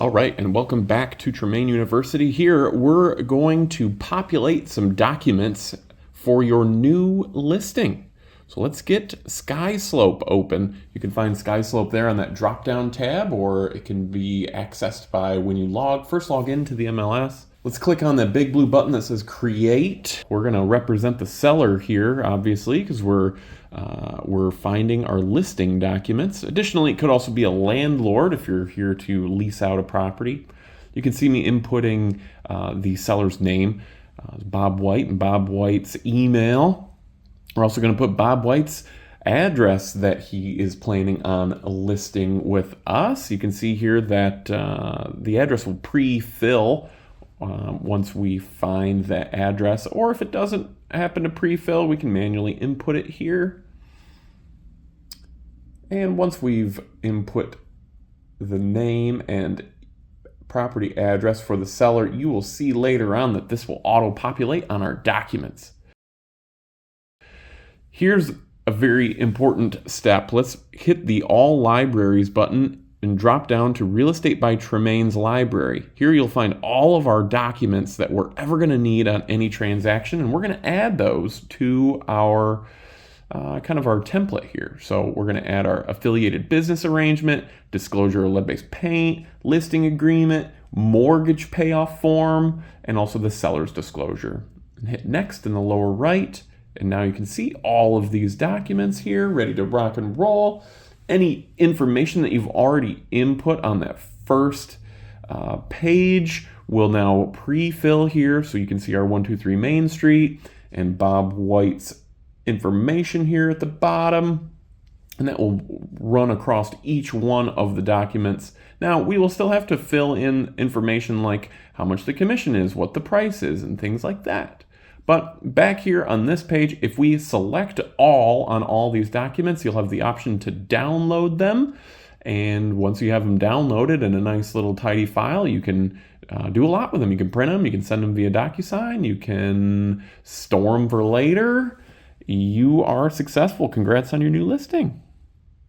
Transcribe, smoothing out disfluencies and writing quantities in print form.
All right, and welcome back to Tremaine University. Here, we're going to populate some documents for your new listing. So let's get Skyslope open. You can find Skyslope there on that drop-down tab, or it can be accessed by when you first log into the MLS. Let's click on that big blue button that says Create. We're going to represent the seller here, obviously, because we're finding our listing documents. Additionally, it could also be a landlord if you're here to lease out a property. You can see me inputting the seller's name, Bob White, and Bob White's email. We're also going to put Bob White's address that he is planning on listing with us. You can see here that the address will pre-fill once we find that address, or if it doesn't happen to pre-fill, we can manually input it here. And once we've input the name and property address for the seller, you will see later on that this will auto-populate on our documents. Here's a very important step. Let's hit the All Libraries button and drop down to Real Estate by Tremaine's Library. Here you'll find all of our documents that we're ever going to need on any transaction, and we're going to add those to our kind of our template here. So we're going to add our affiliated business arrangement, disclosure of lead-based paint, listing agreement, mortgage payoff form, and also the seller's disclosure. And hit Next in the lower right, and now you can see all of these documents here ready to rock and roll. Any information that you've already input on that first page will now pre-fill here, so you can see our 123 Main Street and Bob White's information here at the bottom, and that will run across each one of the documents. Now, we will still have to fill in information like how much the commission is, what the price is, and things like that. But back here on this page, if we select all on all these documents, you'll have the option to download them. And once you have them downloaded in a nice little tidy file, you can do a lot with them. You can print them, you can send them via DocuSign, you can store them for later. You are successful. Congrats on your new listing.